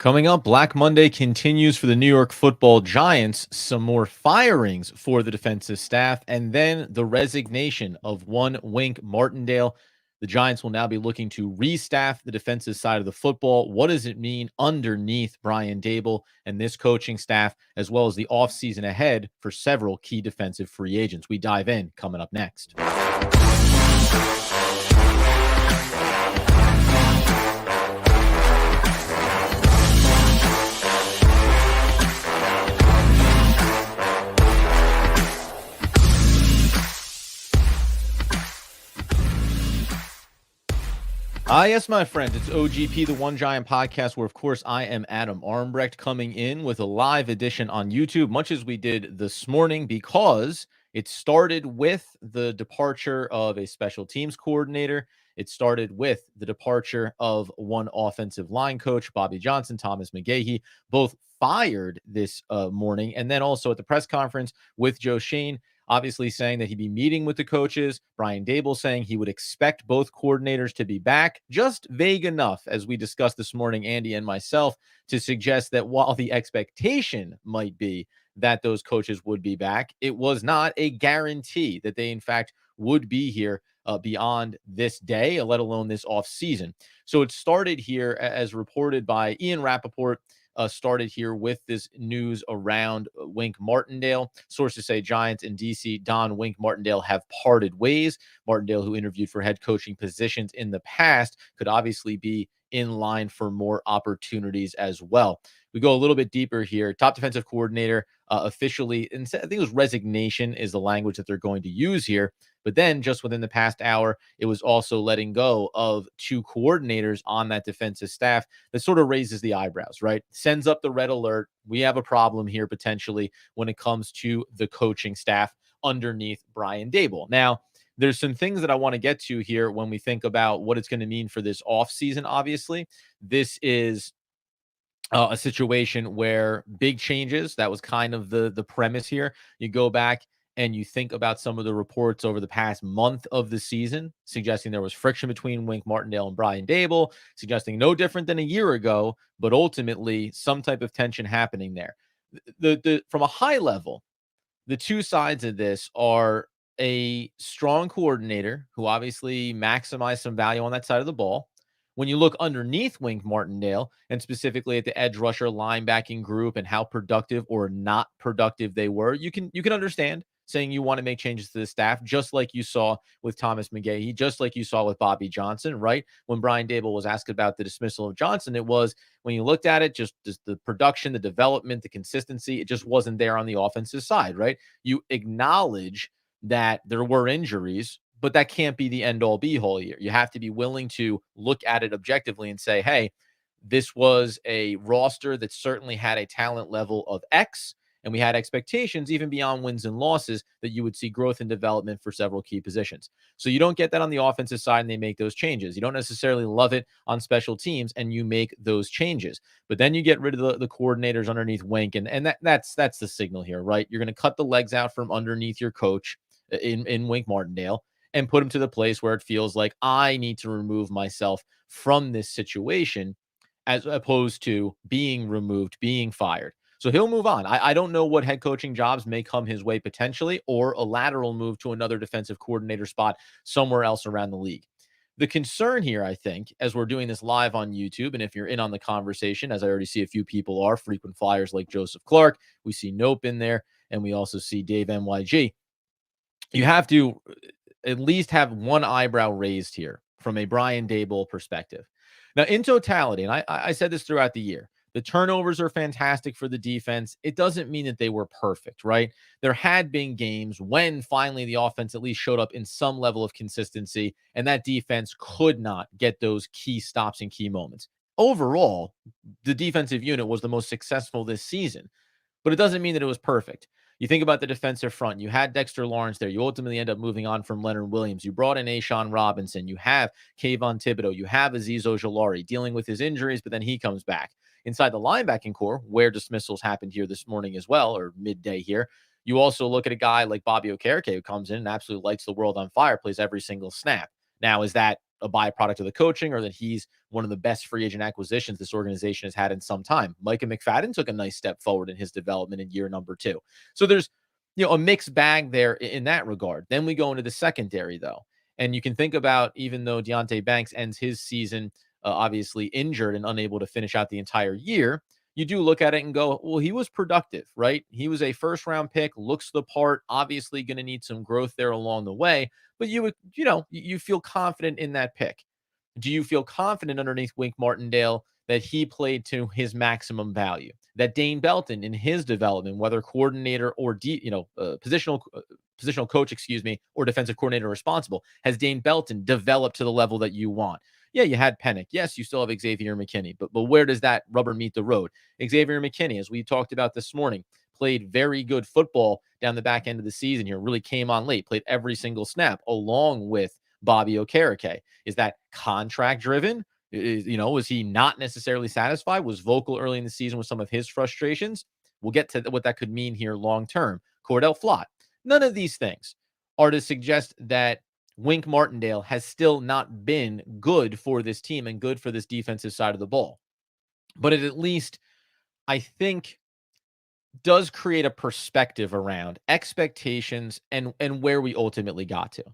Coming up, Black Monday continues for the New York Football Giants. Some more firings for the defensive staff, and then the resignation of one Wink Martindale. The Giants will now be looking to restaff the defensive side of the football. What does it mean underneath Brian Daboll and this coaching staff, as well as the offseason ahead for several key defensive free agents? We dive in coming up next. Yes, my friends, it's OGP, the One Giant Podcast, where, of course, I am Adam Armbrecht coming in with a live edition on YouTube, much as we did this morning, because it started with the departure of a special teams coordinator. It started with the departure of one offensive line coach, Bobby Johnson, Thomas McGahee, both fired this morning. And then also at the press conference with Joe Schoen, obviously saying that he'd be meeting with the coaches. Brian Daboll saying he would expect both coordinators to be back. Just vague enough, as we discussed this morning, Andy and myself, to suggest that while the expectation might be that those coaches would be back, it was not a guarantee that they, in fact, would be here beyond this day, let alone this offseason. So it started here, as reported by Ian Rappaport, started here with this news around Wink Martindale. Sources say Giants and DC Don Wink Martindale have parted ways. Martindale, who interviewed for head coaching positions in the past, could obviously be in line for more opportunities as well. We go a little bit deeper here. Top defensive coordinator officially, and I think it was resignation is the language that they're going to use here. But then just within the past hour, it was also letting go of two coordinators on that defensive staff. That sort of raises the eyebrows, right? Sends up the red alert. We have a problem here potentially when it comes to the coaching staff underneath Brian Daboll. Now, there's some things that I want to get to here when we think about what it's going to mean for this offseason. Obviously, this is a situation where big changes. That was kind of the premise here. You go back and you think about some of the reports over the past month of the season, suggesting there was friction between Wink Martindale and Brian Daboll, suggesting no different than a year ago, but ultimately some type of tension happening there. From a high level, the two sides of this are a strong coordinator who obviously maximized some value on that side of the ball. When you look underneath Wink Martindale, and specifically at the edge rusher linebacking group and how productive or not productive they were, you can understand saying you want to make changes to the staff, just like you saw with Thomas McGahee, just like you saw with Bobby Johnson, right? When Brian Daboll was asked about the dismissal of Johnson, it was, when you looked at it, just the production, the development, the consistency, it just wasn't there on the offensive side, right? You acknowledge that there were injuries, but that can't be the end all be all here. You have to be willing to look at it objectively and say, hey, this was a roster that certainly had a talent level of X, and we had expectations even beyond wins and losses that you would see growth and development for several key positions. So you don't get that on the offensive side and they make those changes. You don't necessarily love it on special teams and you make those changes. But then you get rid of the coordinators underneath Wink, and that's the signal here, right? You're going to cut the legs out from underneath your coach in Wink Martindale and put him to the place where it feels like I need to remove myself from this situation, as opposed to being removed, being fired. So he'll move on. I don't know what head coaching jobs may come his way potentially, or a lateral move to another defensive coordinator spot somewhere else around the league. The concern here, I think, as we're doing this live on YouTube, and if you're in on the conversation, as I already see a few people are, frequent flyers like Joseph Clark, we see Nope in there, and we also see Dave MYG. You have to at least have one eyebrow raised here from a Brian Daboll perspective. Now, in totality, and I said this throughout the year, the turnovers are fantastic for the defense. It doesn't mean that they were perfect, right? There had been games when finally the offense at least showed up in some level of consistency, and that defense could not get those key stops in key moments. Overall, the defensive unit was the most successful this season, but it doesn't mean that it was perfect. You think about the defensive front. You had Dexter Lawrence there. You ultimately end up moving on from Leonard Williams. You brought in Ashawn Robinson. You have Kayvon Thibodeau. You have Azeez Ojulari dealing with his injuries, but then he comes back. Inside the linebacking core, where dismissals happened here this morning as well, or midday here, you also look at a guy like Bobby Okereke, who comes in and absolutely lights the world on fire, plays every single snap. Now, is that a byproduct of the coaching or that he's one of the best free agent acquisitions this organization has had in some time. Micah McFadden took a nice step forward in his development in year number 2. So there's, a mixed bag there in that regard. Then we go into the secondary, though. And you can think about, even though Deonte Banks ends his season obviously injured and unable to finish out the entire year, you do look at it and go, well, he was productive, right? He was a first round pick, looks the part, obviously going to need some growth there along the way, but you feel confident in that pick. Do you feel confident underneath Wink Martindale that he played to his maximum value? That Dane Belton in his development, whether coordinator or positional coach, or defensive coordinator responsible, has Dane Belton developed to the level that you want? Yeah, you had Pennick. Yes, you still have Xavier McKinney, but where does that rubber meet the road? Xavier McKinney, as we talked about this morning, played very good football down the back end of the season here, really came on late, played every single snap along with Bobby Okereke. Is that contract driven? Was he not necessarily satisfied? Was vocal early in the season with some of his frustrations? We'll get to what that could mean here long term. Cordell Flott. None of these things are to suggest that Wink Martindale has still not been good for this team and good for this defensive side of the ball. But it at least, I think, does create a perspective around expectations and where we ultimately got to.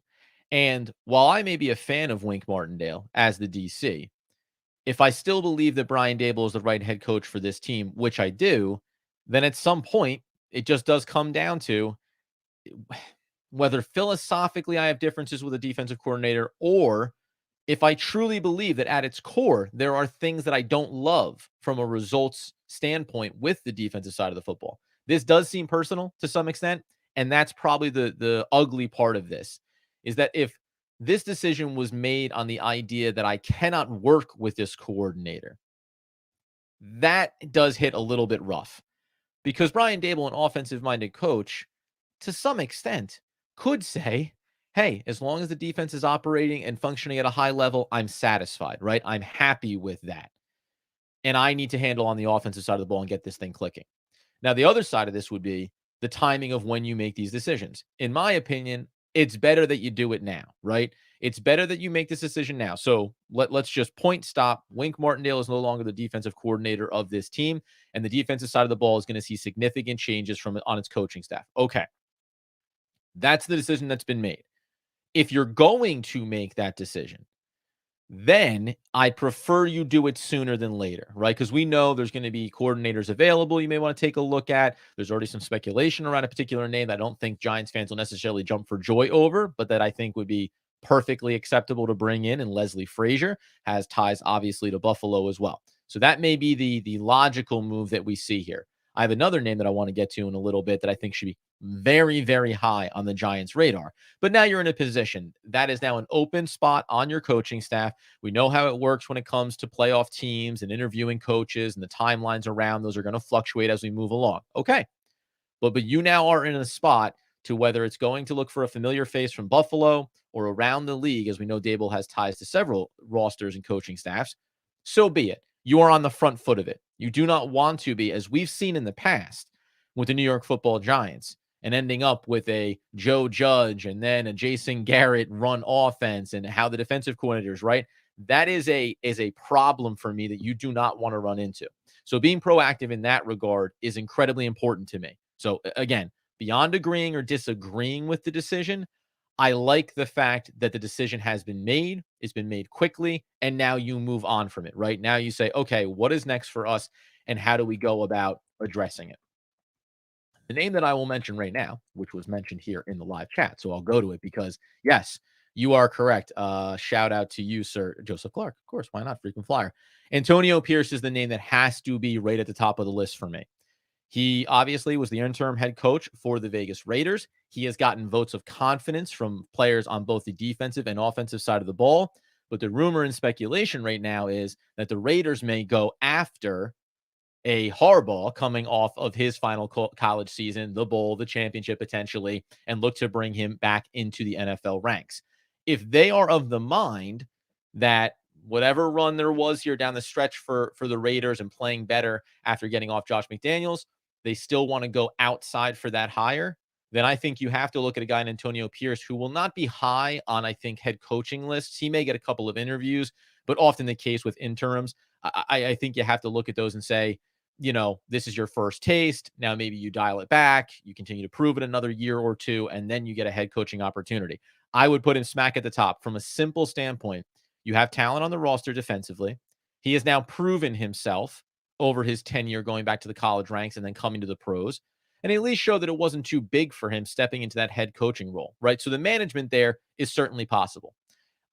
And while I may be a fan of Wink Martindale as the DC, if I still believe that Brian Daboll is the right head coach for this team, which I do, then at some point it just does come down to whether philosophically I have differences with a defensive coordinator, or if I truly believe that at its core, there are things that I don't love from a results standpoint with the defensive side of the football. This does seem personal to some extent. And that's probably the ugly part of this, is that if this decision was made on the idea that I cannot work with this coordinator, that does hit a little bit rough, because Brian Daboll, an offensive minded coach, to some extent could say, hey, as long as the defense is operating and functioning at a high level, I'm satisfied, right? I'm happy with that. And I need to handle on the offensive side of the ball and get this thing clicking. Now, the other side of this would be the timing of when you make these decisions. In my opinion, it's better that you do it now, right? It's better that you make this decision now. So let's just point stop. Wink Martindale is no longer the defensive coordinator of this team, and the defensive side of the ball is going to see significant changes on its coaching staff. Okay. That's the decision that's been made. If you're going to make that decision, then I prefer you do it sooner than later, right? Because we know there's going to be coordinators available you may want to take a look at. There's already some speculation around a particular name that I don't think Giants fans will necessarily jump for joy over, but that I think would be perfectly acceptable to bring in. And Leslie Frazier has ties, obviously, to Buffalo as well. So that may be the logical move that we see here. I have another name that I want to get to in a little bit that I think should be very, very high on the Giants' radar. But now you're in a position that is now an open spot on your coaching staff. We know how it works when it comes to playoff teams and interviewing coaches, and the timelines around those are going to fluctuate as we move along. Okay. But you now are in a spot to whether it's going to look for a familiar face from Buffalo or around the league, as we know Daboll has ties to several rosters and coaching staffs. So be it. You are on the front foot of it. You do not want to be, as we've seen in the past with the New York Football Giants, and ending up with a Joe Judge and then a Jason Garrett run offense, and how the defensive coordinators, right? That is a problem for me that you do not want to run into. So being proactive in that regard is incredibly important to me. So again, beyond agreeing or disagreeing with the decision, I like the fact that the decision has been made. It's been made quickly, and now you move on from it, right? Now you say, okay, what is next for us, and how do we go about addressing it? The name that I will mention right now, which was mentioned here in the live chat, so I'll go to it because, yes, you are correct. Shout out to you, sir, Joseph Clark. Of course, why not? Frequent flyer. Antonio Pierce is the name that has to be right at the top of the list for me. He obviously was the interim head coach for the Vegas Raiders. He has gotten votes of confidence from players on both the defensive and offensive side of the ball. But the rumor and speculation right now is that the Raiders may go after a Harbaugh coming off of his final college season, the bowl, the championship potentially, and look to bring him back into the NFL ranks. If they are of the mind that whatever run there was here down the stretch for the Raiders and playing better after getting off Josh McDaniels, they still want to go outside for that hire, then I think you have to look at a guy in Antonio Pierce who will not be high on, I think, head coaching lists. He may get a couple of interviews, but often the case with interims, I think you have to look at those and say, this is your first taste. Now maybe you dial it back, you continue to prove it another year or two, and then you get a head coaching opportunity. I would put him smack at the top from a simple standpoint. You have talent on the roster defensively. He has now proven himself over his tenure going back to the college ranks and then coming to the pros. And he at least showed that it wasn't too big for him stepping into that head coaching role, right? So the management there is certainly possible.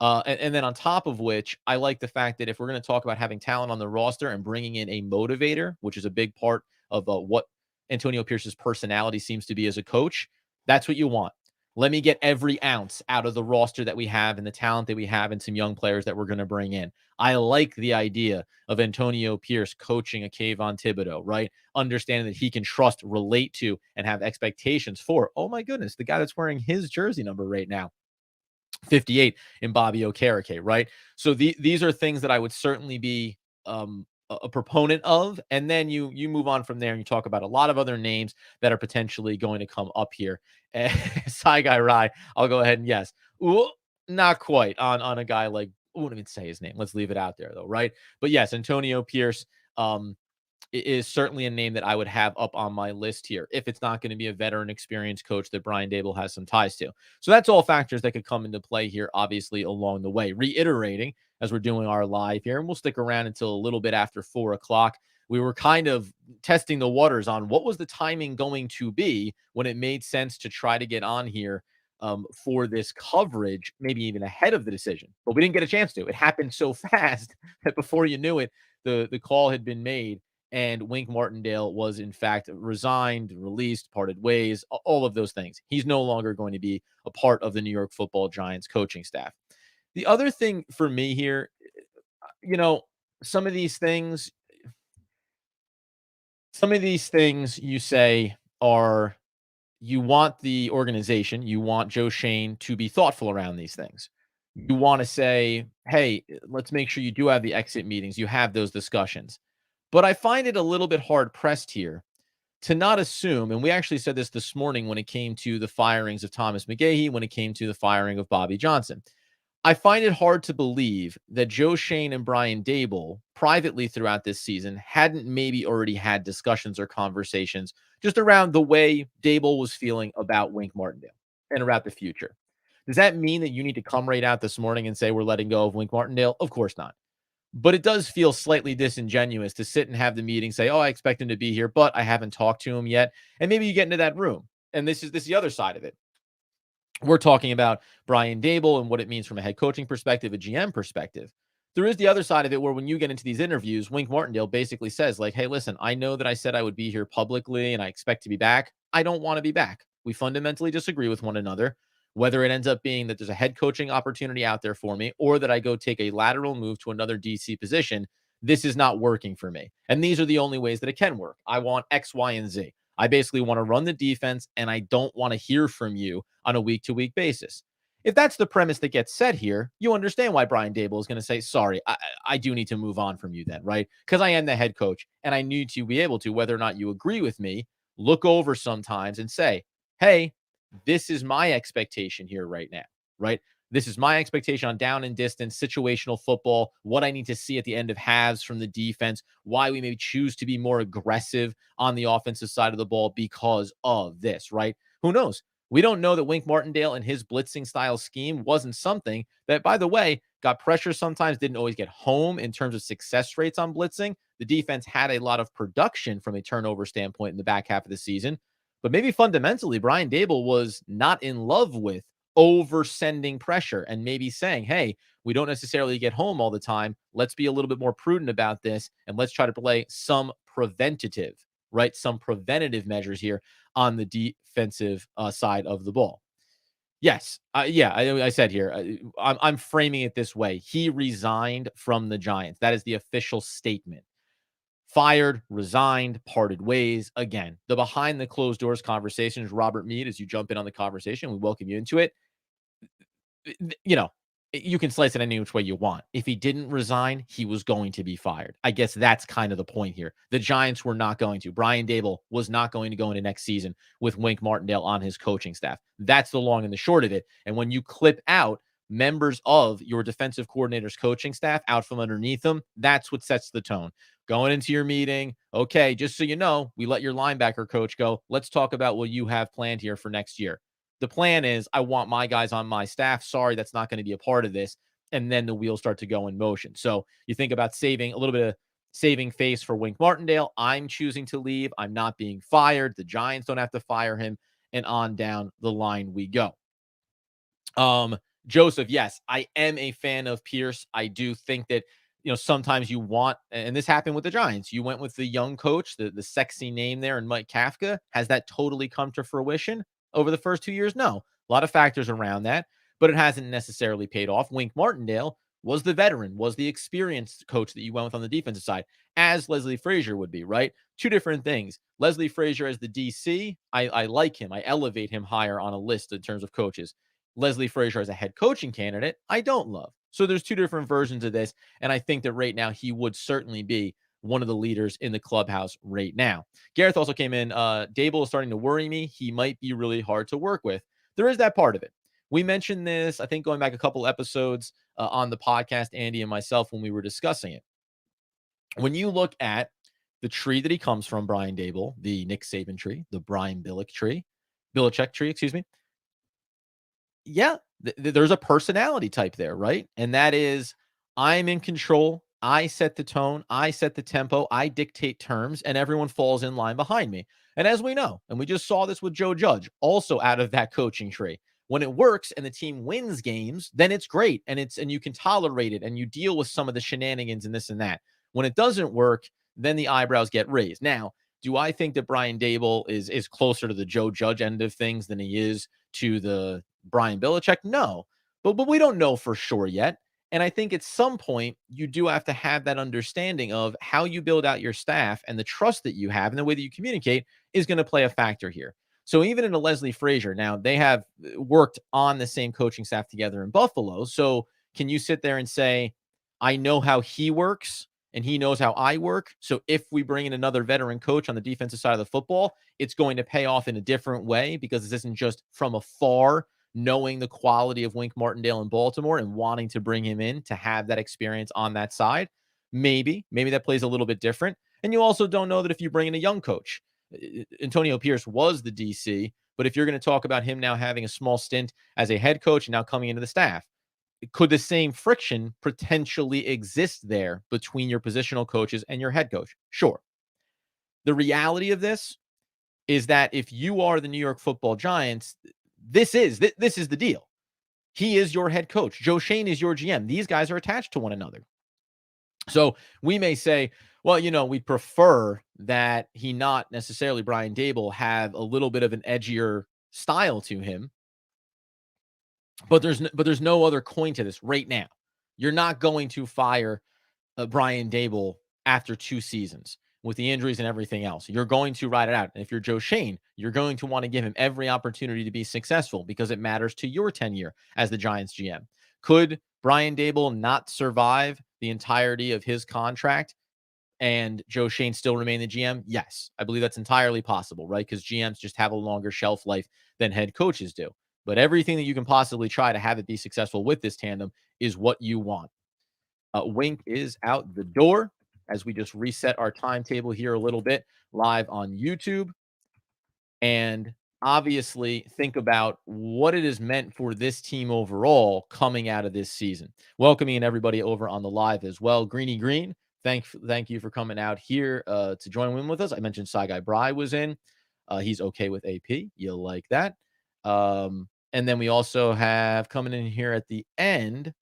And then on top of which, I like the fact that if we're going to talk about having talent on the roster and bringing in a motivator, which is a big part of what Antonio Pierce's personality seems to be as a coach, that's what you want. Let me get every ounce out of the roster that we have and the talent that we have and some young players that we're going to bring in. I like the idea of Antonio Pierce coaching a Kayvon Thibodeau, right? Understanding that he can trust, relate to, and have expectations for, oh my goodness, the guy that's wearing his jersey number right now. 58 in Bobby Okereke, right? So these are things that I would certainly be a proponent of. And then you move on from there and you talk about a lot of other names that are potentially going to come up here. And Cy Guy Rye, I'll go ahead and yes. Ooh, not quite on a guy like, I won't even say his name. Let's leave it out there though, right? But yes, Antonio Pierce, is certainly a name that I would have up on my list here if it's not going to be a veteran experienced coach that Brian Daboll has some ties to. So that's all factors that could come into play here, obviously, along the way. Reiterating, as we're doing our live here, and we'll stick around until a little bit after 4 o'clock. We were kind of testing the waters on what was the timing going to be when it made sense to try to get on here for this coverage, maybe even ahead of the decision. But we didn't get a chance to. It happened so fast that before you knew it, the call had been made and Wink Martindale was in fact resigned, released, parted ways, all of those things. He's no longer going to be a part of the New York Football Giants coaching staff. The other thing for me here, you know, some of these things, some of these things you say are you want the organization, you want Joe Shane to be thoughtful around these things. You want to say, hey, let's make sure you do have the exit meetings, you have those discussions. But I find it a little bit hard pressed here to not assume, and we actually said this morning when it came to the firings of Thomas McGahee, when it came to the firing of Bobby Johnson. I find it hard to believe that Joe Shane and Brian Daboll privately throughout this season hadn't maybe already had discussions or conversations just around the way Daboll was feeling about Wink Martindale and about the future. Does that mean that you need to come right out this morning and say we're letting go of Wink Martindale? Of course not. But it does feel slightly disingenuous to sit and have the meeting, say, "Oh, I expect him to be here, but I haven't talked to him yet." And maybe you get into that room, and this is the other side of it. We're talking about Brian Daboll and what it means from a head coaching perspective, a GM perspective. There is the other side of it where when you get into these interviews, Wink Martindale basically says, like, hey, listen, I know that I said I would be here publicly and I expect to be back. I don't want to be back. We fundamentally disagree with one another. Whether it ends up being that there's a head coaching opportunity out there for me or that I go take a lateral move to another DC position, this is not working for me. And these are the only ways that it can work. I want X, Y, and Z. I basically want to run the defense and I don't want to hear from you on a week to week basis. If that's the premise that gets set here, you understand why Brian Daboll is going to say, sorry, I do need to move on from you then, right? Because I am the head coach and I need to be able to, whether or not you agree with me, look over sometimes and say, hey, this is my expectation here right now, right? This is my expectation on down and distance, situational football, what I need to see at the end of halves from the defense, why we may choose to be more aggressive on the offensive side of the ball because of this, right? Who knows? We don't know that Wink Martindale and his blitzing style scheme wasn't something that, by the way, got pressure sometimes, didn't always get home in terms of success rates on blitzing. The defense had a lot of production from a turnover standpoint in the back half of the season. But maybe fundamentally, Brian Daboll was not in love with over sending pressure and maybe saying, hey, we don't necessarily get home all the time. Let's be a little bit more prudent about this and let's try to play some preventative, right? Some preventative measures here on the defensive side of the ball. Yes. I said here, I'm framing it this way. He resigned from the Giants. That is the official statement. Fired, resigned, parted ways. Again, the behind the closed doors conversations, Robert Mead, as you jump in on the conversation, we welcome you into it. You know, you can slice it any which way you want. If he didn't resign, he was going to be fired. I guess that's kind of the point here. The Giants were not going to. Brian Daboll was not going to go into next season with Wink Martindale on his coaching staff. That's the long and the short of it. And when you clip out members of your defensive coordinator's coaching staff out from underneath them, that's what sets the tone. Going into your meeting, okay, just so you know, we let your linebacker coach go. Let's talk about what you have planned here for next year. The plan is I want my guys on my staff. Sorry, that's not going to be a part of this. And then the wheels start to go in motion. So you think about saving a little bit of saving face for Wink Martindale. I'm choosing to leave. I'm not being fired. The Giants don't have to fire him. And on down the line we go. Joseph, yes, I am a fan of Pierce. I do think that, sometimes you want, and this happened with the Giants. You went with the young coach, the sexy name there, and Mike Kafka. Has that totally come to fruition over the first 2 years? No. A lot of factors around that, but it hasn't necessarily paid off. Wink Martindale was the veteran, was the experienced coach that you went with on the defensive side, as Leslie Frazier would be, right? Two different things. Leslie Frazier as the DC, I like him. I elevate him higher on a list in terms of coaches. Leslie Frazier as a head coaching candidate, I don't love. So there's two different versions of this. And I think that right now he would certainly be one of the leaders in the clubhouse right now. Gareth also came in. Daboll is starting to worry me. He might be really hard to work with. There is that part of it. We mentioned this, I think, going back a couple episodes on the podcast, Andy and myself, when we were discussing it. When you look at the tree that he comes from, Brian Daboll, the Nick Saban tree, the Brian Belichick tree, excuse me. Yeah, there's a personality type there, right? And that is, I'm in control. I set the tone. I set the tempo. I dictate terms, and everyone falls in line behind me. And as we know, and we just saw this with Joe Judge, also out of that coaching tree. When it works and the team wins games, then it's great, and you can tolerate it, and you deal with some of the shenanigans and this and that. When it doesn't work, then the eyebrows get raised. Now, do I think that Brian Daboll is closer to the Joe Judge end of things than he is to the Brian Belichick? No, but we don't know for sure yet. And I think at some point you do have to have that understanding of how you build out your staff, and the trust that you have and the way that you communicate is going to play a factor here. So even in a Leslie Frazier, now they have worked on the same coaching staff together in Buffalo. So can you sit there and say, I know how he works and he knows how I work. So if we bring in another veteran coach on the defensive side of the football, it's going to pay off in a different way, because this isn't just from afar knowing the quality of Wink Martindale in Baltimore and wanting to bring him in to have that experience on that side. Maybe that plays a little bit different. And you also don't know that if you bring in a young coach. Antonio Pierce was the DC, but if you're going to talk about him now having a small stint as a head coach and now coming into the staff, could the same friction potentially exist there between your positional coaches and your head coach? Sure. The reality of this is that if you are the New York Football Giants, this is the deal. He is your head coach. Joe Schoen is your GM. These guys are attached to one another. So we may say, well, we prefer that he not necessarily, Brian Daboll, have a little bit of an edgier style to him. But there's no other coin to this right now. You're not going to fire Brian Daboll after 2 seasons with the injuries and everything else. You're going to ride it out. And if you're Joe Schoen, you're going to want to give him every opportunity to be successful, because it matters to your tenure as the Giants GM. Could Brian Daboll not survive the entirety of his contract and Joe Schoen still remain the GM? Yes, I believe that's entirely possible, right? Because GMs just have a longer shelf life than head coaches do. But everything that you can possibly try to have it be successful with this tandem is what you want. Wink is out the door as we just reset our timetable here a little bit live on YouTube. And obviously think about what it has meant for this team overall coming out of this season. Welcoming everybody over on the live as well. Greeny Green, thank you for coming out here to join in with us. I mentioned Cy Guy Bry was in. He's okay with AP. You'll like that. And then we also have coming in here at the end,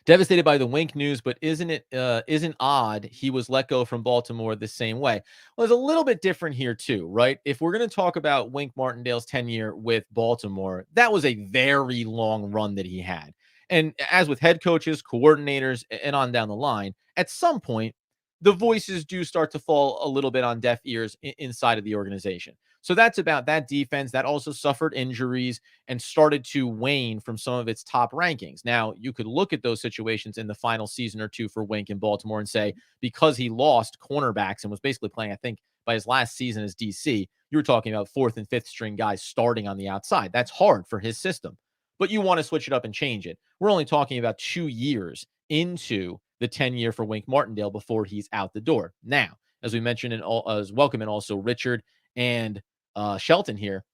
devastated by the Wink news, but isn't odd he was let go from Baltimore the same way? Well, it's a little bit different here too, right? If we're going to talk about Wink Martindale's tenure with Baltimore, that was a very long run that he had. And as with head coaches, coordinators, and on down the line, at some point, the voices do start to fall a little bit on deaf ears inside of the organization. So that's about that defense that also suffered injuries and started to wane from some of its top rankings. Now, you could look at those situations in the final season or two for Wink in Baltimore and say, because he lost cornerbacks and was basically playing, I think, by his last season as DC, you were talking about fourth and fifth string guys starting on the outside. That's hard for his system, but you want to switch it up and change it. We're only talking about 2 years into the 10-year for Wink Martindale before he's out the door. Now, as we mentioned, as welcome, and also Richard and Shelton here.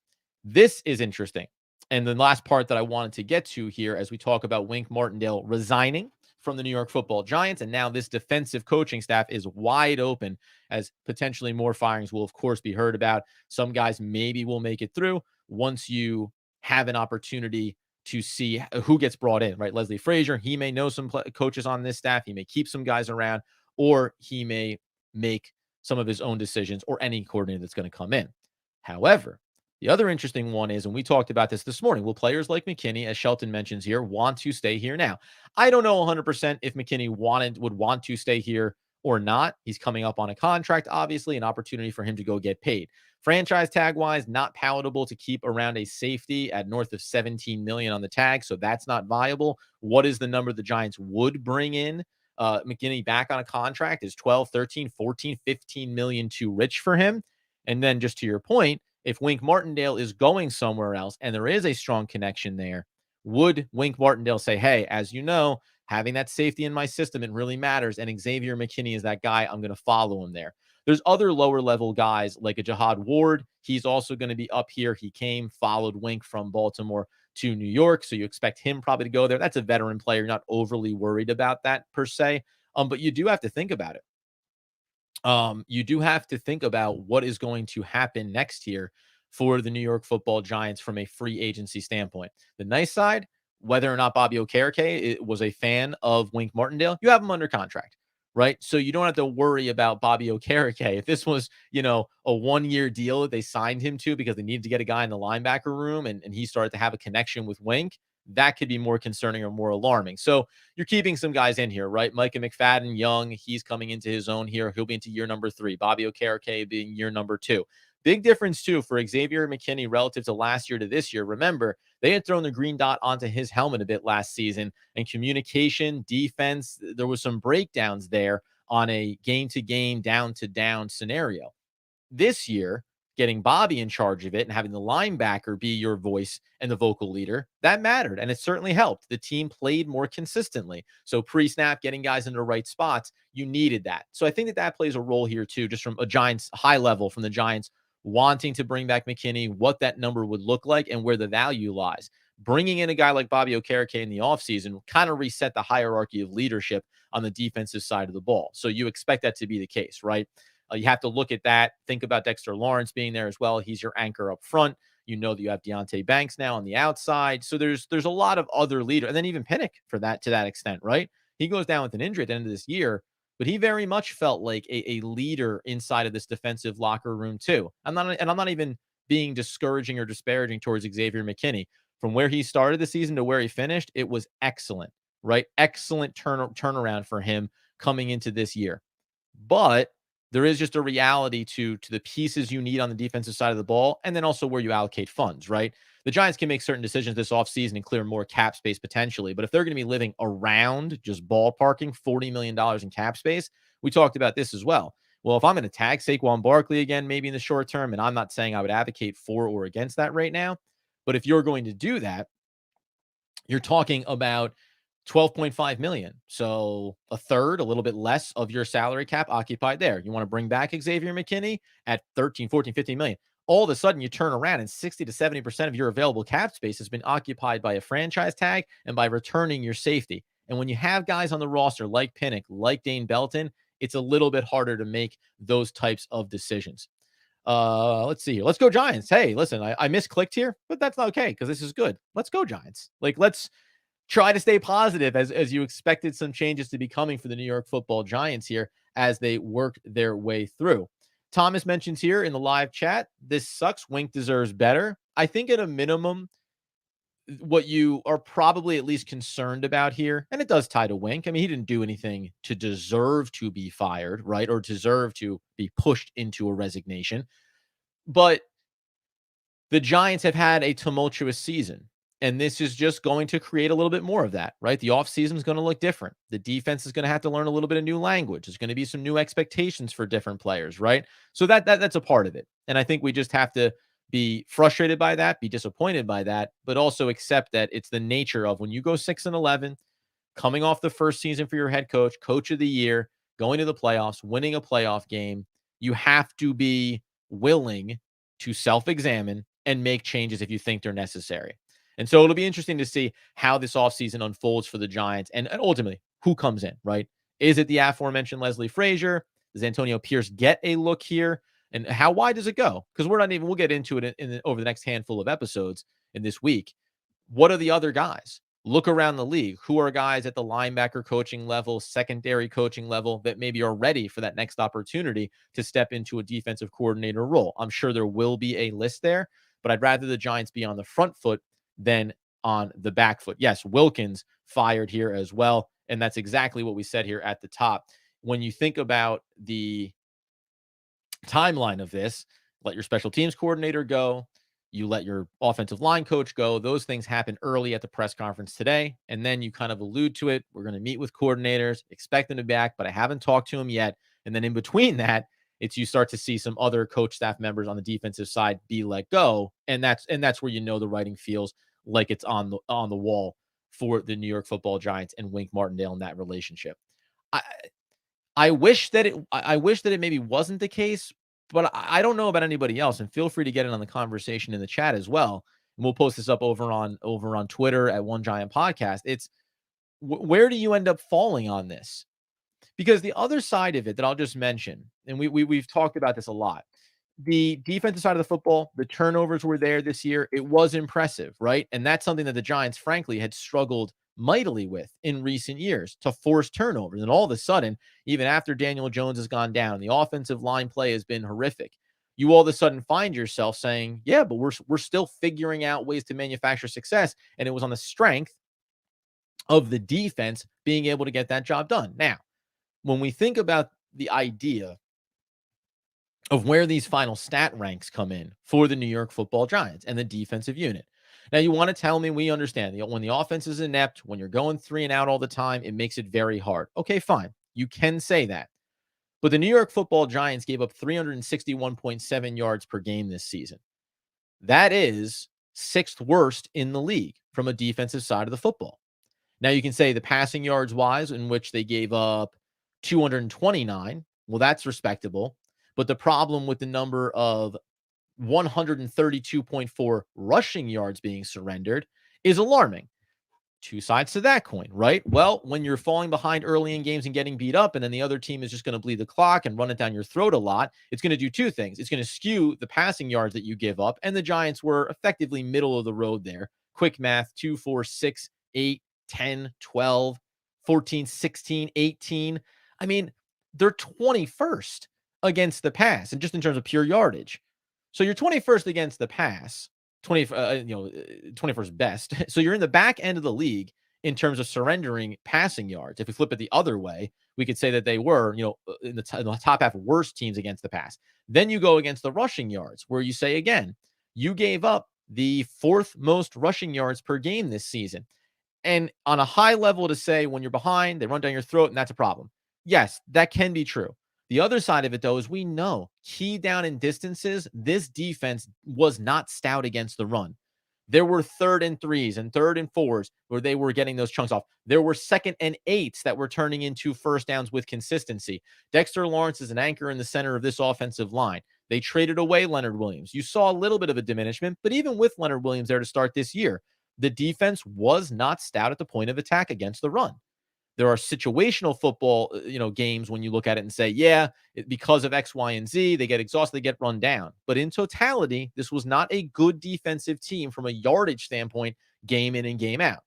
This is interesting. And the last part that I wanted to get to here as we talk about Wink Martindale resigning from the New York Football Giants. And now this defensive coaching staff is wide open as potentially more firings will, of course, be heard about. Some guys maybe will make it through once you have an opportunity to see who gets brought in, right? Leslie Frazier, he may know some coaches on this staff. He may keep some guys around, or he may make some of his own decisions, or any coordinator that's going to come in. However, the other interesting one is, and we talked about this morning, will players like McKinney, as Shelton mentions here, want to stay here now? I don't know 100% if McKinney would want to stay here or not. He's coming up on a contract, obviously, an opportunity for him to go get paid. Franchise tag wise, not palatable to keep around a safety at north of 17 million on the tag, so that's not viable. What is the number the Giants would bring in McKinney back on a contract? Is 12, 13, 14, 15 million too rich for him? And then just to your point, if Wink Martindale is going somewhere else and there is a strong connection there, would Wink Martindale say, hey, as you know, having that safety in my system, it really matters. And Xavier McKinney is that guy. I'm going to follow him there. There's other lower level guys like a Jihad Ward. He's also going to be up here. He followed Wink from Baltimore to New York. So you expect him probably to go there. That's a veteran player. You're not overly worried about that per se. But you do have to think about it. You do have to think about what is going to happen next year for the New York Football Giants from a free agency standpoint. The nice side, whether or not Bobby Okereke was a fan of Wink Martindale, you have him under contract, right? So you don't have to worry about Bobby Okereke. If this was, a 1-year deal that they signed him to because they needed to get a guy in the linebacker room and he started to have a connection with Wink, that could be more concerning or more alarming. So you're keeping some guys in here, right? Micah McFadden, young, he's coming into his own here. He'll be into year number 3. Bobby Okereke being year number 2. Big difference, too, for Xavier McKinney relative to last year to this year. Remember, they had thrown the green dot onto his helmet a bit last season, and communication, defense, there was some breakdowns there on a game-to-game, down-to-down scenario. This year, getting Bobby in charge of it and having the linebacker be your voice and the vocal leader, that mattered. And it certainly helped. The team played more consistently. So pre-snap, getting guys in the right spots, you needed that. So I think that plays a role here too, just from a Giants high level, from the Giants wanting to bring back McKinney, what that number would look like and where the value lies. Bringing in a guy like Bobby Okereke in the offseason kind of reset the hierarchy of leadership on the defensive side of the ball. So you expect that to be the case, right? You have to look at that. Think about Dexter Lawrence being there as well. He's your anchor up front. You know that you have Deonte Banks now on the outside. So there's a lot of other leaders. And then even Pinnock to that extent, right? He goes down with an injury at the end of this year, but he very much felt like a leader inside of this defensive locker room too. I'm not even being discouraging or disparaging towards Xavier McKinney. From where he started the season to where he finished, it was excellent, right? Excellent turnaround for him coming into this year. But there is just a reality to the pieces you need on the defensive side of the ball, and then also where you allocate funds, right? The Giants can make certain decisions this offseason and clear more cap space potentially, but if they're going to be living around just ballparking $40 million in cap space, we talked about this as well. Well, if I'm going to tag Saquon Barkley again, maybe in the short term, and I'm not saying I would advocate for or against that right now, but if you're going to do that, you're talking about 12.5 million. So a third, a little bit less of your salary cap occupied there. You want to bring back Xavier McKinney at 13, 14, 15 million. All of a sudden you turn around and 60 to 70% of your available cap space has been occupied by a franchise tag and by returning your safety. And when you have guys on the roster like Pinnock, like Dane Belton, it's a little bit harder to make those types of decisions. Let's see here. Let's go Giants. Hey, listen, I misclicked here, but that's not okay because this is good. Let's go Giants. Let's try to stay positive as you expected some changes to be coming for the New York Football Giants here as they work their way through. Thomas mentions here in the live chat, this sucks. Wink deserves better. I think at a minimum, what you are probably at least concerned about here, and it does tie to Wink. I mean, he didn't do anything to deserve to be fired, right? Or deserve to be pushed into a resignation. But The Giants have had a tumultuous season, and this is just going to create a little bit more of that, right? The offseason is going to look different. The defense is going to have to learn a little bit of new language. There's going to be some new expectations for different players, right? So that's a part of it. And I think we just have to be frustrated by that, be disappointed by that, but also accept that it's the nature of when you go 6-11, coming off the first season for your head coach, coach of the year, going to the playoffs, winning a playoff game, you have to be willing to self-examine and make changes if you think they're necessary. And so it'll be interesting to see how this offseason unfolds for the Giants and ultimately who comes in, right? Is it the aforementioned Leslie Frazier? Does Antonio Pierce get a look here? And how wide does it go? Because we'll get into it over the next handful of episodes in this week. What are the other guys? Look around the league. Who are guys at the linebacker coaching level, secondary coaching level that maybe are ready for that next opportunity to step into a defensive coordinator role? I'm sure there will be a list there, but I'd rather the Giants be on the front foot than on the back foot. Yes, Wilkins fired here as well. And that's exactly what we said here at the top. When you think about the timeline of this, let your special teams coordinator go, you let your offensive line coach go. Those things happen early at the press conference today. And then you kind of allude to it. We're going to meet with coordinators, expect them to be back, but I haven't talked to them yet. And then in between that, it's you start to see some other coach staff members on the defensive side be let go. And that's where the writing feels like it's on the wall for the New York Football Giants and Wink Martindale in that relationship. I I wish that it maybe wasn't the case, but I don't know about anybody else, and feel free to get in on the conversation in the chat as well. And we'll post this up over on Twitter at One Giant Podcast. It's where do you end up falling on this? Because the other side of it that I'll just mention, and we've talked about this a lot, the defensive side of the football, the turnovers were there this year. It was impressive, right? And that's something that the Giants, frankly, had struggled mightily with in recent years to force turnovers. And all of a sudden, even after Daniel Jones has gone down, the offensive line play has been horrific. You all of a sudden find yourself saying, yeah, but we're still figuring out ways to manufacture success. And it was on the strength of the defense being able to get that job done. Now, when we think about the idea of where these final stat ranks come in for the New York Football Giants and the defensive unit. Now, you want to tell me we understand when the offense is inept, when you're going 3 and out all the time, it makes it very hard. Okay, fine. You can say that. But the New York Football Giants gave up 361.7 yards per game this season. That is 6th worst in the league from a defensive side of the football. Now, you can say the passing yards wise, in which they gave up 229. Well, that's respectable. But the problem with the number of 132.4 rushing yards being surrendered is alarming. Two sides to that coin, right? Well, when you're falling behind early in games and getting beat up, and then the other team is just going to bleed the clock and run it down your throat a lot, it's going to do two things. It's going to skew the passing yards that you give up, and the Giants were effectively middle of the road there. Quick math, 2, 4, 6, 8, 10, 12, 14, 16, 18. I mean, they're 21st against the pass, and just in terms of pure yardage. So you're 21st against the pass, 21st best. So you're in the back end of the league in terms of surrendering passing yards. If we flip it the other way, we could say that they were, in the top half worst teams against the pass. Then you go against the rushing yards, where you say again, you gave up the 4th most rushing yards per game this season. And on a high level to say when you're behind, they run down your throat, and that's a problem. Yes, that can be true. The other side of it, though, is we know key down in distances, this defense was not stout against the run. There were 3rd and 3s and 3rd and 4s where they were getting those chunks off. There were 2nd and 8s that were turning into first downs with consistency. Dexter Lawrence is an anchor in the center of this offensive line. They traded away Leonard Williams. You saw a little bit of a diminishment, but even with Leonard Williams there to start this year, the defense was not stout at the point of attack against the run. There are situational football, games when you look at it and say, yeah, because of X, Y, and Z, they get exhausted, they get run down. But in totality, this was not a good defensive team from a yardage standpoint, game in and game out.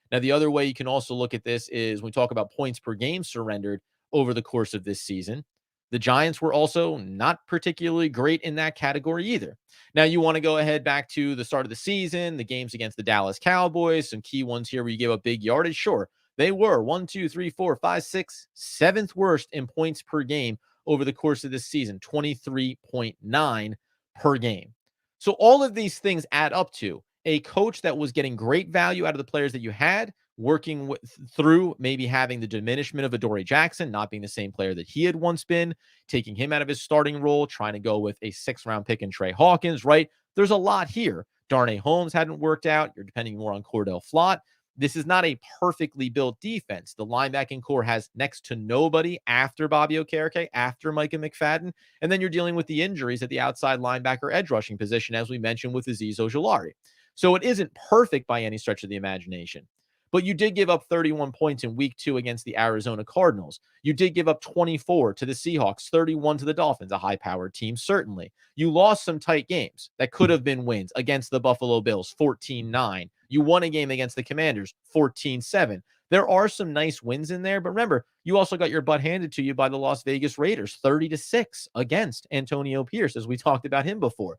Now, the other way you can also look at this is when we talk about points per game surrendered over the course of this season. The Giants were also not particularly great in that category either. Now, you want to go ahead back to the start of the season, the games against the Dallas Cowboys, some key ones here where you gave up big yardage. Sure, they were 1, 2, 3, 4, 5, 6, 7th worst in points per game over the course of this season, 23.9 per game. So all of these things add up to a coach that was getting great value out of the players that you had, working through maybe having the diminishment of Adoree Jackson, not being the same player that he had once been, taking him out of his starting role, trying to go with a 6th-round pick in Trey Hawkins, right? There's a lot here. Darnay Holmes hadn't worked out. You're depending more on Cordell Flott. This is not a perfectly built defense. The linebacking core has next to nobody after Bobby Okereke, after Micah McFadden, and then you're dealing with the injuries at the outside linebacker edge rushing position, as we mentioned with Azeez Ojulari. So it isn't perfect by any stretch of the imagination. But you did give up 31 points in week 2 against the Arizona Cardinals. You did give up 24 to the Seahawks, 31 to the Dolphins, a high-powered team, certainly. You lost some tight games that could have been wins against the Buffalo Bills, 14-9. You won a game against the Commanders, 14-7. There are some nice wins in there, but remember, you also got your butt handed to you by the Las Vegas Raiders, 30-6 against Antonio Pierce, as we talked about him before.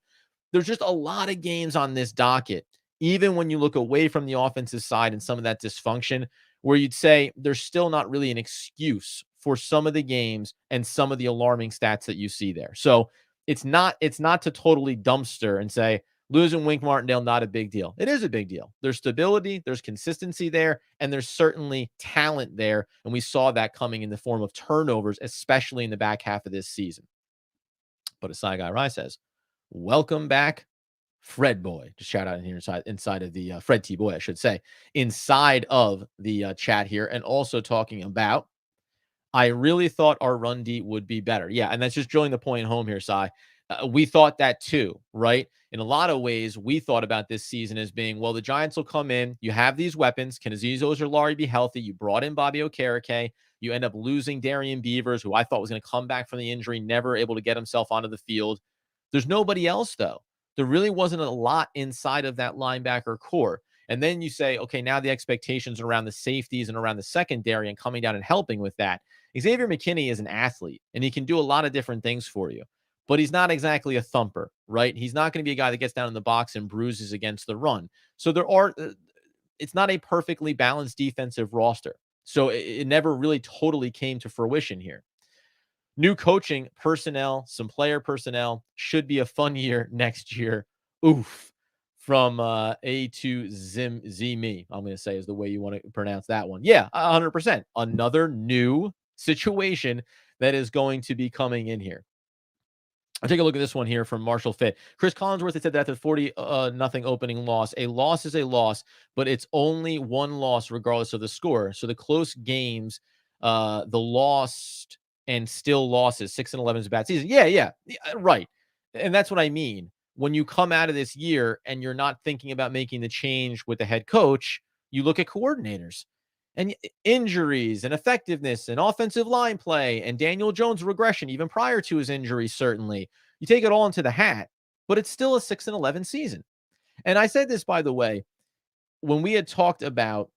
There's just a lot of games on this docket, even when you look away from the offensive side and some of that dysfunction, where you'd say there's still not really an excuse for some of the games and some of the alarming stats that you see there. So it's not to totally dumpster and say losing Wink Martindale, not a big deal. It is a big deal. There's stability, there's consistency there, and there's certainly talent there. And we saw that coming in the form of turnovers, especially in the back half of this season. But as Cy Guy Rye says, welcome back, Fred Boy. Just shout out in here inside of the Fred T Boy, I should say, inside of the chat here, and also talking about. I really thought our run D would be better. Yeah, and that's just drilling the point home here, Cy. We thought that too, right? In a lot of ways, we thought about this season as being, well, the Giants will come in. You have these weapons. Can Azeez Ojulari be healthy? You brought in Bobby Okereke. You end up losing Darian Beavers, who I thought was going to come back from the injury, never able to get himself onto the field. There's nobody else, though. There really wasn't a lot inside of that linebacker core. And then you say, okay, now the expectations around the safeties and around the secondary and coming down and helping with that. Xavier McKinney is an athlete, and he can do a lot of different things for you, but he's not exactly a thumper, right? He's not going to be a guy that gets down in the box and bruises against the run. So it's not a perfectly balanced defensive roster. So it never really totally came to fruition here. New coaching personnel, some player personnel, should be a fun year next year. Oof. From A to Zimi, I'm going to say is the way you want to pronounce that one. Yeah, 100%. Another new situation that is going to be coming in here. I'll take a look at this one here from Marshall Fitt. Chris Collinsworth had said that the 40-0 opening loss. A loss is a loss, but it's only one loss regardless of the score. So the close games, the lost and still losses, 6-11 is a bad season. Yeah, right. And that's what I mean. When you come out of this year and you're not thinking about making the change with the head coach, you look at coordinators and injuries and effectiveness and offensive line play and Daniel Jones regression, even prior to his injury, certainly. You take it all into the hat, but it's still a 6-11 season. And I said this, by the way, when we had talked about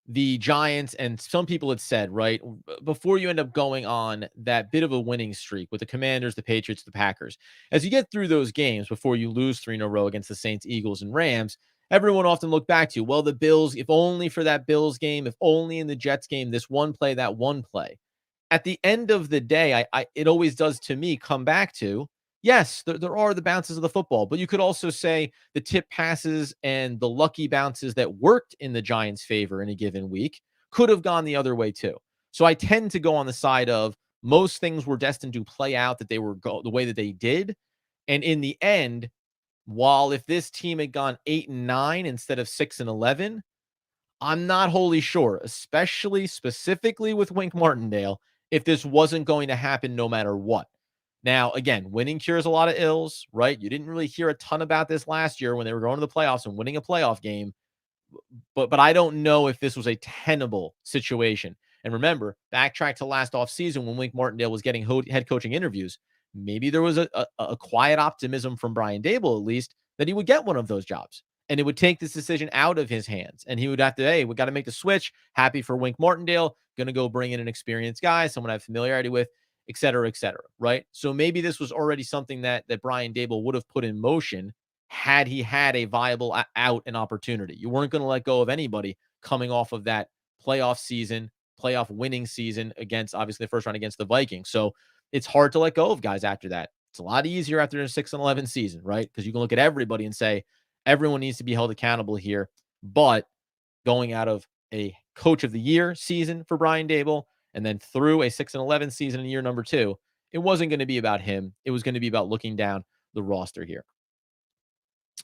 the Giants, and some people had said, right, before you end up going on that bit of a winning streak with the Commanders, the Patriots, the Packers, as you get through those games before you lose 3 in a row against the Saints, Eagles, and Rams, everyone often looked back to, well, the Bills, if only for that Bills game, if only in the Jets game, this one play, that one play. At the end of the day, it always does to me come back to, yes, there are the bounces of the football, but you could also say the tip passes and the lucky bounces that worked in the Giants' favor in a given week could have gone the other way too. So I tend to go on the side of most things were destined to play out that they were the way that they did. And in the end, while if this team had gone 8-9 instead of 6-11, I'm not wholly sure, especially specifically with Wink Martindale, if this wasn't going to happen no matter what. Now, again, winning cures a lot of ills, right? You didn't really hear a ton about this last year when they were going to the playoffs and winning a playoff game. But I don't know if this was a tenable situation. And remember, backtrack to last offseason when Wink Martindale was getting head coaching interviews. Maybe there was a quiet optimism from Brian Daboll, at least, that he would get one of those jobs. And it would take this decision out of his hands. And he would have to, hey, we got to make the switch. Happy for Wink Martindale. Going to go bring in an experienced guy, someone I have familiarity with, et cetera, right? So maybe this was already something that Brian Daboll would have put in motion had he had a viable out and opportunity. You weren't going to let go of anybody coming off of that playoff season, playoff winning season against, obviously, the first round against the Vikings. So it's hard to let go of guys after that. It's a lot easier after a 6-11 season, right? Because you can look at everybody and say everyone needs to be held accountable here. But going out of a coach of the year season for Brian Daboll and then through a 6-11 season in year number 2, it wasn't going to be about him. It was going to be about looking down the roster here.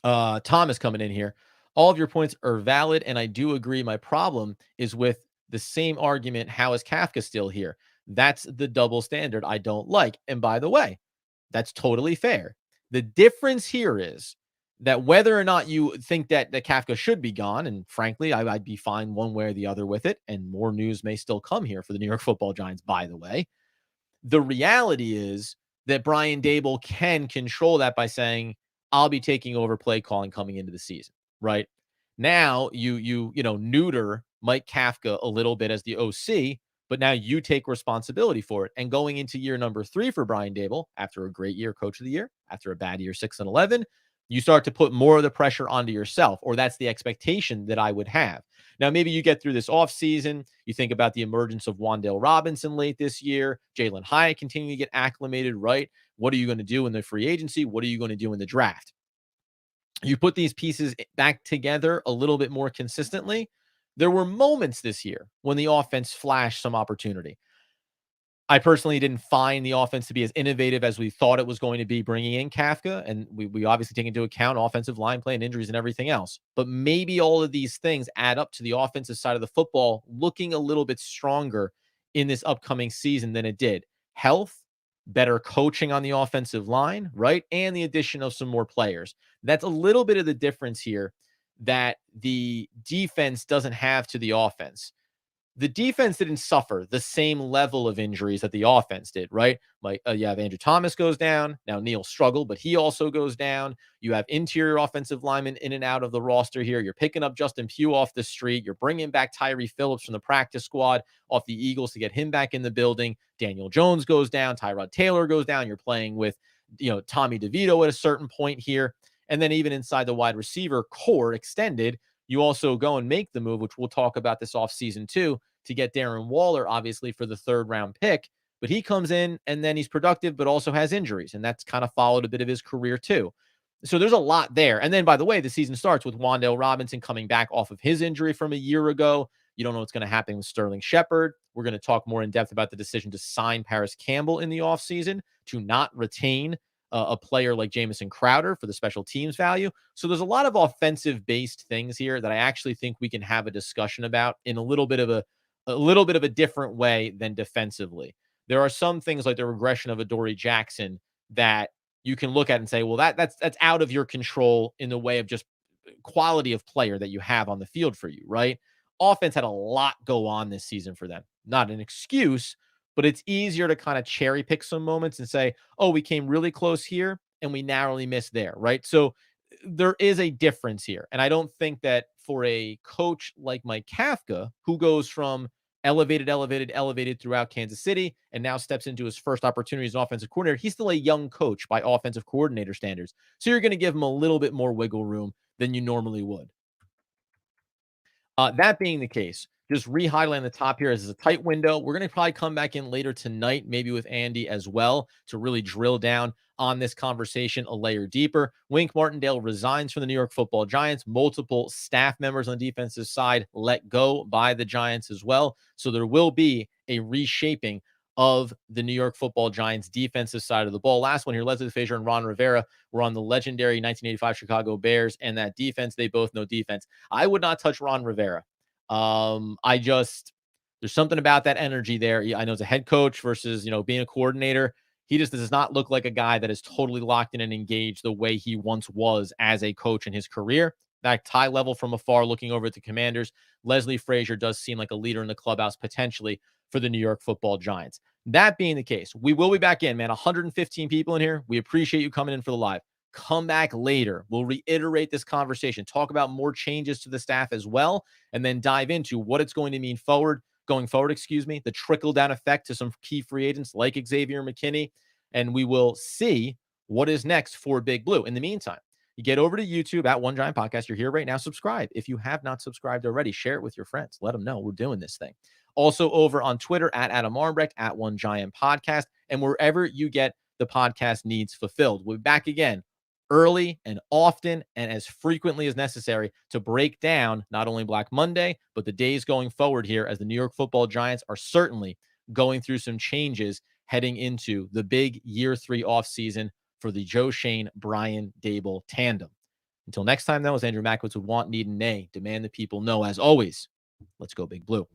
Thomas coming in here. All of your points are valid, and I do agree. My problem is with the same argument. How is Kafka still here? That's the double standard I don't like. And by the way, that's totally fair. The difference here is that whether or not you think that Kafka should be gone, and frankly, I'd be fine one way or the other with it, and more news may still come here for the New York Football Giants, by the way. The reality is that Brian Daboll can control that by saying, I'll be taking over play calling coming into the season, right? Now you neuter Mike Kafka a little bit as the OC, but now you take responsibility for it. And going into year number 3 for Brian Daboll, after a great year, coach of the year, after a bad year, 6-11, you start to put more of the pressure onto yourself, or that's the expectation that I would have. Now, maybe you get through this offseason. You think about the emergence of Wan'Dale Robinson late this year, Jalen Hyatt continuing to get acclimated, right? What are you going to do in the free agency? What are you going to do in the draft? You put these pieces back together a little bit more consistently. There were moments this year when the offense flashed some opportunity. I personally didn't find the offense to be as innovative as we thought it was going to be bringing in Kafka. And we obviously take into account offensive line play and injuries and everything else. But maybe all of these things add up to the offensive side of the football looking a little bit stronger in this upcoming season than it did. Health, better coaching on the offensive line, right? And the addition of some more players. That's a little bit of the difference here that the defense doesn't have to the offense. The defense didn't suffer the same level of injuries that the offense did, right? Like you have Andrew Thomas goes down. Now Neil struggled, but he also goes down. You have interior offensive linemen in and out of the roster here. You're picking up Justin Pugh off the street. You're bringing back Tyree Phillips from the practice squad off the Eagles to get him back in the building. Daniel Jones goes down. Tyrod Taylor goes down. You're playing with, Tommy DeVito at a certain point here. And then even inside the wide receiver core extended, you also go and make the move, which we'll talk about this offseason too, to get Darren Waller, obviously, for the 3rd-round pick. But he comes in, and then he's productive, but also has injuries, and that's kind of followed a bit of his career too. So there's a lot there. And then, by the way, the season starts with Wan'Dale Robinson coming back off of his injury from a year ago. You don't know what's going to happen with Sterling Shepard. We're going to talk more in depth about the decision to sign Paris Campbell in the offseason, to not retain a player like Jamison Crowder for the special teams value. So there's a lot of offensive-based things here that I actually think we can have a discussion about in a little bit of a different way than defensively. There are some things like the regression of Adoree Jackson that you can look at and say, well, that's out of your control in the way of just quality of player that you have on the field for you, right? Offense had a lot go on this season for them. Not an excuse, but it's easier to kind of cherry pick some moments and say, oh, we came really close here and we narrowly missed there, right? So there is a difference here. And I don't think that for a coach like Mike Kafka, who goes from elevated throughout Kansas City and now steps into his first opportunity as an offensive coordinator, he's still a young coach by offensive coordinator standards. So you're going to give him a little bit more wiggle room than you normally would. That being the case, just re-highlighting the top here as a tight window. We're going to probably come back in later tonight, maybe with Andy as well, to really drill down on this conversation a layer deeper. Wink Martindale resigns from the New York Football Giants. Multiple staff members on the defensive side let go by the Giants as well. So there will be a reshaping of the New York Football Giants defensive side of the ball. Last one here, Leslie Frazier and Ron Rivera were on the legendary 1985 Chicago Bears, and that defense, they both know defense. I would not touch Ron Rivera. There's something about that energy there. I know as a head coach versus, being a coordinator, he just does not look like a guy that is totally locked in and engaged the way he once was as a coach in his career. That tie level from afar, looking over at the Commanders, Leslie Frazier does seem like a leader in the clubhouse potentially for the New York Football Giants. That being the case, we will be back in, man. 115 people in here. We appreciate you coming in for the live. Come back later. We'll reiterate this conversation, talk about more changes to the staff as well, and then dive into what it's going to mean going forward, the trickle-down effect to some key free agents like Xavier McKinney, and we will see what is next for Big Blue. In the meantime, you get over to YouTube at One Giant Podcast. You're here right now. Subscribe. If you have not subscribed already, share it with your friends. Let them know we're doing this thing. Also over on Twitter at Adam Armbrecht, at One Giant Podcast, and wherever you get the podcast needs fulfilled. We'll be back again early and often and as frequently as necessary to break down not only Black Monday, but the days going forward here as the New York Football Giants are certainly going through some changes heading into the big year 3 offseason for the Joe Schoen, Brian Daboll tandem. Until next time, though, as Andrew Mackowitz would want, need, and nay, demand that people know, as always, let's go Big Blue.